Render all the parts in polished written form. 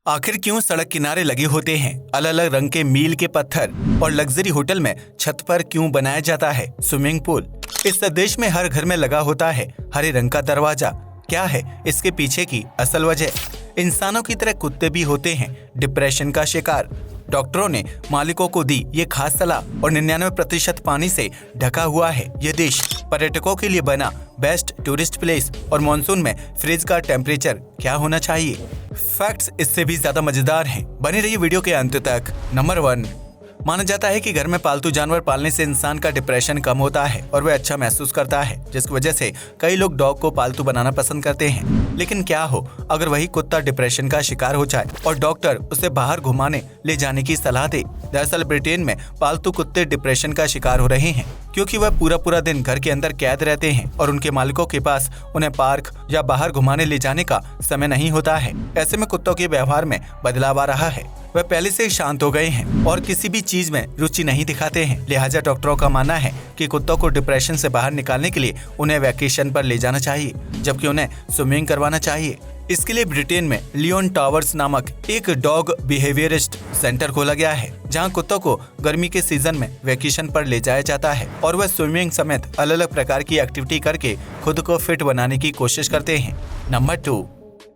आखिर क्यों सड़क किनारे लगे होते हैं अलग अलग रंग के मील के पत्थर और लग्जरी होटल में छत पर क्यों बनाया जाता है स्विमिंग पूल? इस देश में हर घर में लगा होता है हरे रंग का दरवाजा। क्या है इसके पीछे की असल वजह? इंसानों की तरह कुत्ते भी होते हैं डिप्रेशन का शिकार। डॉक्टरों ने मालिकों को दी ये खास सलाह और 99% पानी से ढका हुआ है ये देश। पर्यटकों के लिए बना बेस्ट टूरिस्ट प्लेस और मॉनसून में फ्रिज का टेम्परेचर क्या होना चाहिए? फैक्ट्स इससे भी ज्यादा मजेदार हैं। बने रहिए वीडियो के अंत तक। नंबर 1, माना जाता है कि घर में पालतू जानवर पालने से इंसान का डिप्रेशन कम होता है और वह अच्छा महसूस करता है, जिसकी वजह से कई लोग डॉग को पालतू बनाना पसंद करते हैं। लेकिन क्या हो अगर वही कुत्ता डिप्रेशन का शिकार हो जाए और डॉक्टर उसे बाहर घुमाने ले जाने की सलाह दे? दरअसल ब्रिटेन में पालतू कुत्ते डिप्रेशन का शिकार हो रहे हैं क्योंकि वह पूरा दिन घर के अंदर कैद रहते हैं और उनके मालिकों के पास उन्हें पार्क या बाहर घुमाने ले जाने का समय नहीं होता है। ऐसे में कुत्तों के व्यवहार में बदलाव आ रहा है। वह पहले से शांत हो गए हैं और किसी भी चीज में रुचि नहीं दिखाते हैं। लिहाजा डॉक्टरों का मानना है कि कुत्तों को डिप्रेशन से बाहर निकालने के लिए उन्हें वैकेशन पर ले जाना चाहिए, जबकि उन्हें स्विमिंग करवाना चाहिए। इसके लिए ब्रिटेन में लियोन टावर्स नामक एक डॉग बिहेवियरिस्ट सेंटर खोला गया है, जहां कुत्तों को गर्मी के सीजन में वैकेशन पर ले जाया जाता है और वह स्विमिंग समेत अलग अलग प्रकार की एक्टिविटी करके खुद को फिट बनाने की कोशिश करते हैं। नंबर 2,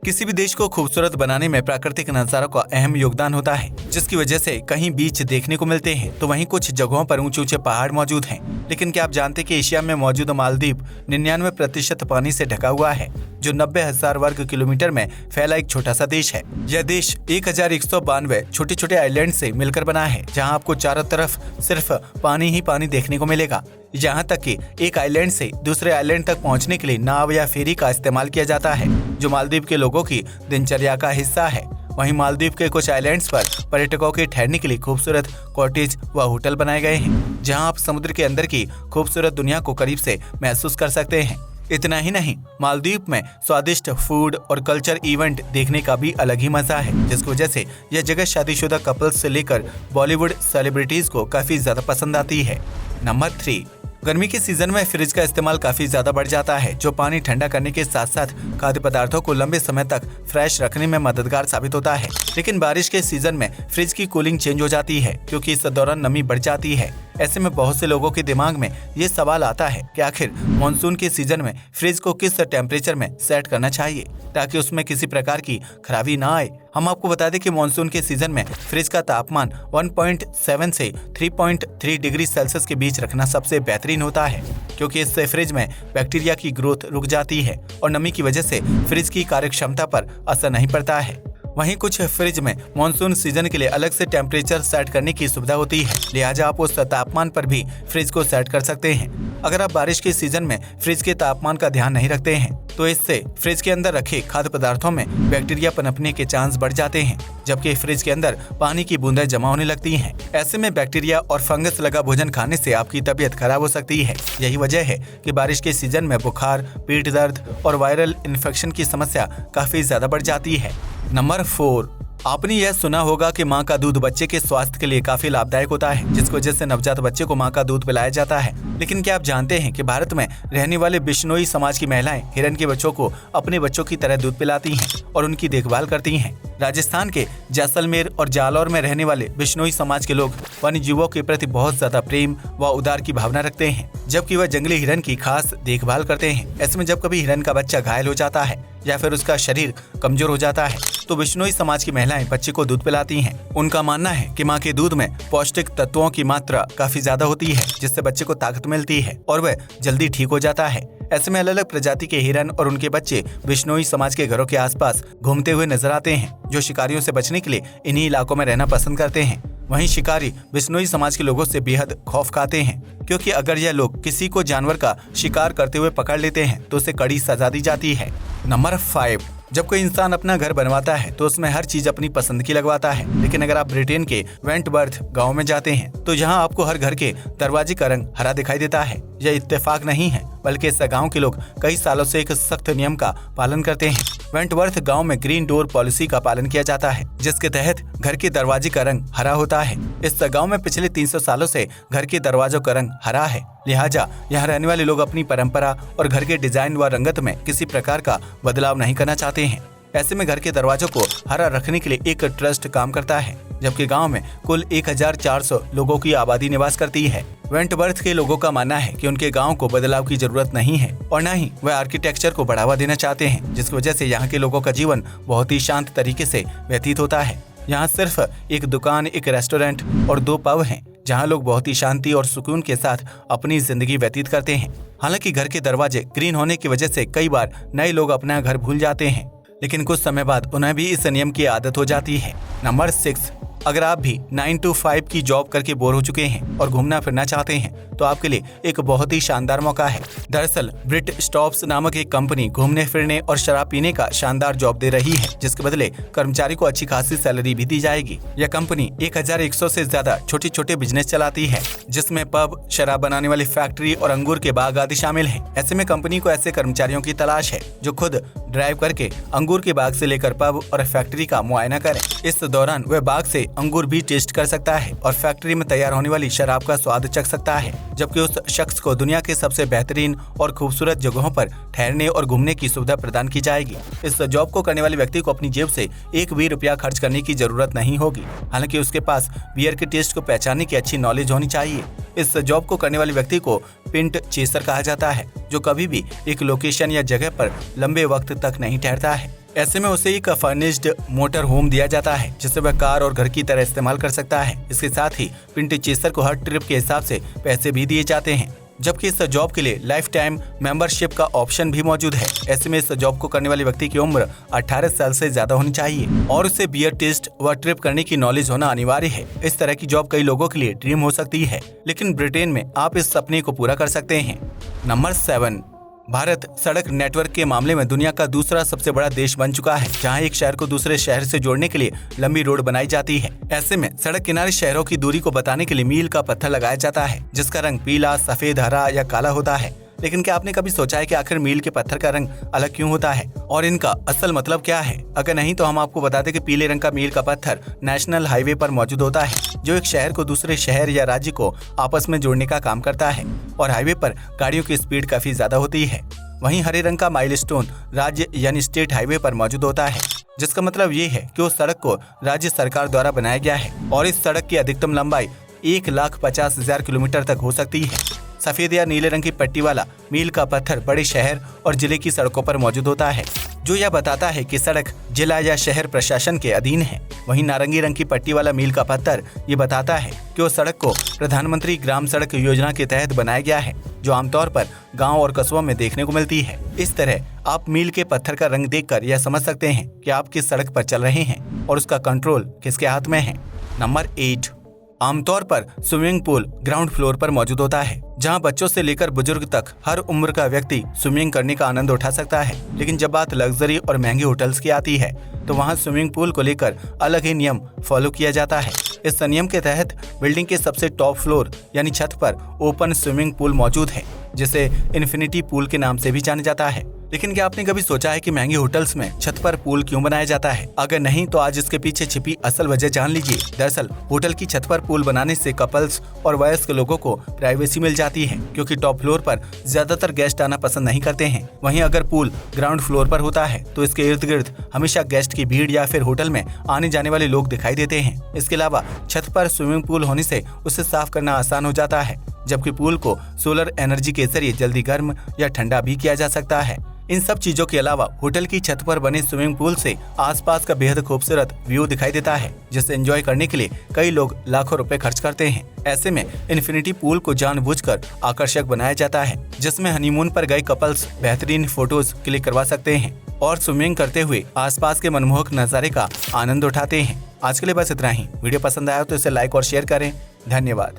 किसी भी देश को खूबसूरत बनाने में प्राकृतिक नजारों का अहम योगदान होता है, जिसकी वजह से कहीं बीच देखने को मिलते हैं तो वहीं कुछ जगहों पर ऊंचे ऊंचे पहाड़ मौजूद हैं। लेकिन क्या आप जानते हैं कि एशिया में मौजूद मालदीव 99% पानी से ढका हुआ है, जो 90,000 वर्ग किलोमीटर में फैला एक छोटा सा देश है। यह देश 1192 छोटे छोटे आइलैंड से मिलकर बना है, जहाँ आपको चारों तरफ सिर्फ पानी ही पानी देखने को मिलेगा। यहाँ तक कि एक आइलैंड से दूसरे आइलैंड तक पहुँचने के लिए नाव या फेरी का इस्तेमाल किया जाता है, जो मालदीव के लोगों की दिनचर्या का हिस्सा है। वहीं मालदीव के कुछ आइलैंड्स पर पर्यटकों के ठहरने के लिए खूबसूरत कॉटेज व होटल बनाए गए हैं, जहां आप समुद्र के अंदर की खूबसूरत दुनिया को करीब से महसूस कर सकते हैं। इतना ही नहीं, मालदीव में स्वादिष्ट फूड और कल्चर इवेंट देखने का भी अलग ही मजा है, जिसकी वजह से यह जगह शादीशुदा कपल्स से लेकर बॉलीवुड सेलिब्रिटीज को काफी ज्यादा पसंद आती है। नंबर 3, गर्मी के सीजन में फ्रिज का इस्तेमाल काफी ज्यादा बढ़ जाता है, जो पानी ठंडा करने के साथ साथ खाद्य पदार्थों को लंबे समय तक फ्रेश रखने में मददगार साबित होता है। लेकिन बारिश के सीजन में फ्रिज की कूलिंग चेंज हो जाती है क्योंकि इस दौरान नमी बढ़ जाती है। ऐसे में बहुत से लोगों के दिमाग में ये सवाल आता है कि आखिर मानसून के सीजन में फ्रिज को किस टेम्परेचर में सेट करना चाहिए ताकि उसमें किसी प्रकार की खराबी ना आए। हम आपको बता दें कि मानसून के सीजन में फ्रिज का तापमान 1.7 से 3.3 डिग्री सेल्सियस के बीच रखना सबसे बेहतरीन होता है, क्योंकि इससे फ्रिज में बैक्टीरिया की ग्रोथ रुक जाती है और नमी की वजह से फ्रिज की कार्यक्षमता पर असर नहीं पड़ता है। वहीं कुछ फ्रिज में मानसून सीजन के लिए अलग से टेम्परेचर सेट करने की सुविधा होती है, लिहाजा आप उस तापमान पर भी फ्रिज को सेट कर सकते हैं। अगर आप बारिश के सीजन में फ्रिज के तापमान का ध्यान नहीं रखते हैं तो इससे फ्रिज के अंदर रखे खाद्य पदार्थों में बैक्टीरिया पनपने के चांस बढ़ जाते हैं, जबकि फ्रिज के अंदर पानी की बूंदें जमा होने लगती हैं। ऐसे में बैक्टीरिया और फंगस लगा भोजन खाने से आपकी तबीयत खराब हो सकती है। यही वजह है कि बारिश के सीजन में बुखार, पेट दर्द और वायरल इन्फेक्शन की समस्या काफी ज्यादा बढ़ जाती है। नंबर 4, आपने यह सुना होगा कि माँ का दूध बच्चे के स्वास्थ्य के लिए काफी लाभदायक होता है, जिसकी वजह से नवजात बच्चे को माँ का दूध पिलाया जाता है। लेकिन क्या आप जानते हैं कि भारत में रहने वाले बिश्नोई समाज की महिलाएं हिरन के बच्चों को अपने बच्चों की तरह दूध पिलाती हैं और उनकी देखभाल करती हैं। राजस्थान के जैसलमेर और जालौर में रहने वाले बिश्नोई समाज के लोग वन्य जीवों के प्रति बहुत ज्यादा प्रेम व उदार की भावना रखते हैं, जबकि वह जंगली हिरन की खास देखभाल करते हैं। ऐसे में जब कभी हिरन का बच्चा घायल हो जाता है या फिर उसका शरीर कमजोर हो जाता है तो बिश्नोई समाज की महिलाएं बच्चे को दूध पिलाती हैं। उनका मानना है कि माँ के दूध में पौष्टिक तत्वों की मात्रा काफी ज्यादा होती है, जिससे बच्चे को ताकत मिलती है और वह जल्दी ठीक हो जाता है। ऐसे में अलग अलग प्रजाति के हिरन और उनके बच्चे बिश्नोई समाज के घरों के आसपास घूमते हुए नजर आते हैं, जो शिकारियों से बचने के लिए इन्हीं इलाकों में रहना पसंद करते हैं। वहीं शिकारी बिश्नोई समाज के लोगों से बेहद खौफ खाते हैं, क्योंकि अगर यह लोग किसी को जानवर का शिकार करते हुए पकड़ लेते हैं तो उसे कड़ी सजा दी जाती है। नंबर 5, जब कोई इंसान अपना घर बनवाता है तो उसमें हर चीज अपनी पसंद की लगवाता है। लेकिन अगर आप ब्रिटेन के वेंटवर्थ गांव में जाते हैं तो यहाँ आपको हर घर के दरवाजे का रंग हरा दिखाई देता है। यह इत्तेफाक नहीं है, बल्कि इस गांव के लोग कई सालों से एक सख्त नियम का पालन करते हैं। वेंटवर्थ गांव में ग्रीन डोर पॉलिसी का पालन किया जाता है, जिसके तहत घर के दरवाजे का रंग हरा होता है। इस गांव में पिछले 300 सालों से घर के दरवाजों का रंग हरा है, लिहाजा यहाँ रहने वाले लोग अपनी परंपरा और घर के डिजाइन व रंगत में किसी प्रकार का बदलाव नहीं करना चाहते हैं। ऐसे में घर के दरवाजों को हरा रखने के लिए एक ट्रस्ट काम करता है, जबकि गांव में कुल 1400 लोगों की आबादी निवास करती है। वेंटवर्थ के लोगों का मानना है कि उनके गांव को बदलाव की जरूरत नहीं है और न ही वह आर्किटेक्चर को बढ़ावा देना चाहते हैं, जिसकी वजह से यहाँ के लोगों का जीवन बहुत ही शांत तरीके से व्यतीत होता है। यहाँ सिर्फ एक दुकान, एक रेस्टोरेंट और 2 पब हैं, जहाँ लोग बहुत ही शांति और सुकून के साथ अपनी जिंदगी व्यतीत करते हैं। हालांकि घर के दरवाजे ग्रीन होने की वजह से कई बार नए लोग अपना घर भूल जाते हैं, लेकिन कुछ समय बाद उन्हें भी इस नियम की आदत हो जाती है। नंबर 6, अगर आप भी 9 to 5 की जॉब करके बोर हो चुके हैं और घूमना फिरना चाहते हैं तो आपके लिए एक बहुत ही शानदार मौका है। दरअसल ब्रिट स्टॉप्स नामक एक कंपनी घूमने फिरने और शराब पीने का शानदार जॉब दे रही है, जिसके बदले कर्मचारी को अच्छी खासी सैलरी भी दी जाएगी। यह कंपनी 1100 से ज्यादा छोटे छोटे बिजनेस चलाती है, जिसमें पब, शराब बनाने वाली फैक्ट्री और अंगूर के बाग आदि शामिल है। ऐसे में कंपनी को ऐसे कर्मचारियों की तलाश है जो खुद ड्राइव करके अंगूर के बाग से लेकर पब और फैक्ट्री का मुआयना करें। इस दौरान वह बाग से अंगूर भी टेस्ट कर सकता है और फैक्ट्री में तैयार होने वाली शराब का स्वाद चख सकता है, जबकि उस शख्स को दुनिया के सबसे बेहतरीन और खूबसूरत जगहों पर ठहरने और घूमने की सुविधा प्रदान की जाएगी। इस जॉब को करने वाले व्यक्ति को अपनी जेब से एक भी रुपया खर्च करने की जरूरत नहीं होगी। हालांकि उसके पास बियर के टेस्ट को पहचानने की अच्छी नॉलेज होनी चाहिए। इस जॉब को करने वाले व्यक्ति को पिंट चेसर कहा जाता है, जो कभी भी एक लोकेशन या जगह पर लंबे वक्त तक नहीं ठहरता है। ऐसे में उसे एक फर्निश्ड मोटर होम दिया जाता है, जिसे वह कार और घर की तरह इस्तेमाल कर सकता है। इसके साथ ही पिंट चेसर को हर ट्रिप के हिसाब से पैसे भी दिए जाते हैं, जबकि इस जॉब के लिए लाइफ टाइम मेंबरशिप का ऑप्शन भी मौजूद है। ऐसे में इस जॉब को करने वाले व्यक्ति की उम्र 18 साल से ज्यादा होनी चाहिए और उसे बियर टेस्ट व ट्रिप करने की नॉलेज होना अनिवार्य है। इस तरह की जॉब कई लोगों के लिए ड्रीम हो सकती है, लेकिन ब्रिटेन में आप इस सपने को पूरा कर सकते हैं। नंबर 7, भारत सड़क नेटवर्क के मामले में दुनिया का दूसरा सबसे बड़ा देश बन चुका है, जहां एक शहर को दूसरे शहर से जोड़ने के लिए लंबी रोड बनाई जाती है। ऐसे में सड़क किनारे शहरों की दूरी को बताने के लिए मील का पत्थर लगाया जाता है, जिसका रंग पीला, सफेद, हरा या काला होता है। लेकिन क्या आपने कभी सोचा है कि आखिर मील के पत्थर का रंग अलग क्यों होता है और इनका असल मतलब क्या है? अगर नहीं तो हम आपको बता दें कि पीले रंग का मील का पत्थर नेशनल हाईवे पर मौजूद होता है, जो एक शहर को दूसरे शहर या राज्य को आपस में जोड़ने का काम करता है और हाईवे पर गाड़ियों की स्पीड काफी ज्यादा होती है। वहीं हरे रंग का माइलस्टोन राज्य यानी स्टेट हाईवे पर मौजूद होता है, जिसका मतलब ये है कि उस सड़क को राज्य सरकार द्वारा बनाया गया है और इस सड़क की अधिकतम लंबाई 1,50,000 किलोमीटर तक हो सकती है। सफेद या नीले रंग की पट्टी वाला मील का पत्थर बड़े शहर और जिले की सड़कों पर मौजूद होता है, जो यह बताता है कि सड़क जिला या शहर प्रशासन के अधीन है। वहीं नारंगी रंग की पट्टी वाला मील का पत्थर ये बताता है कि उस सड़क को प्रधानमंत्री ग्राम सड़क योजना के तहत बनाया गया है, जो आमतौर पर गांव और कस्बों में देखने को मिलती है। इस तरह आप मील के पत्थर का रंग देखकर यह समझ सकते हैं कि आप किस सड़क पर चल रहे हैं और उसका कंट्रोल किसके हाथ में है। नंबर 8, आमतौर पर स्विमिंग पूल ग्राउंड फ्लोर पर मौजूद होता है, जहां बच्चों से लेकर बुजुर्ग तक हर उम्र का व्यक्ति स्विमिंग करने का आनंद उठा सकता है। लेकिन जब बात लग्जरी और महंगे होटल्स की आती है तो वहां स्विमिंग पूल को लेकर अलग ही नियम फॉलो किया जाता है। इस नियम के तहत बिल्डिंग के सबसे टॉप फ्लोर यानी छत पर ओपन स्विमिंग पूल मौजूद है, जिसे इन्फिनिटी पूल के नाम से भी जाना जाता है। लेकिन क्या आपने कभी सोचा है कि महंगे होटल्स में छत पर पूल क्यों बनाया जाता है? अगर नहीं तो आज इसके पीछे छिपी असल वजह जान लीजिए। दरअसल होटल की छत पर पूल बनाने से कपल्स और वयस्क लोगों को प्राइवेसी मिल जाती है, क्योंकि टॉप फ्लोर पर ज्यादातर गेस्ट आना पसंद नहीं करते हैं। वहीं अगर पूल ग्राउंड फ्लोर पर होता है तो इसके इर्द गिर्द हमेशा गेस्ट की भीड़ या फिर होटल में आने जाने वाले लोग दिखाई देते हैं। इसके अलावा छत पर स्विमिंग पूल होने से उसे साफ करना आसान हो जाता है, जबकि पूल को सोलर एनर्जी के जरिए जल्दी गर्म या ठंडा भी किया जा सकता है। इन सब चीजों के अलावा होटल की छत पर बने स्विमिंग पूल से आसपास का बेहद खूबसूरत व्यू दिखाई देता है, जिसे एंजॉय करने के लिए कई लोग लाखों रुपए खर्च करते हैं। ऐसे में इन्फिनिटी पूल को जानबूझकर आकर्षक बनाया जाता है, जिसमें हनीमून पर गए कपल्स बेहतरीन फोटोज क्लिक करवा सकते हैं और स्विमिंग करते हुए आसपास के मनमोहक नजारे का आनंद उठाते हैं। आज के लिए बस इतना ही। वीडियो पसंद आया तो इसे लाइक और शेयर करें। धन्यवाद।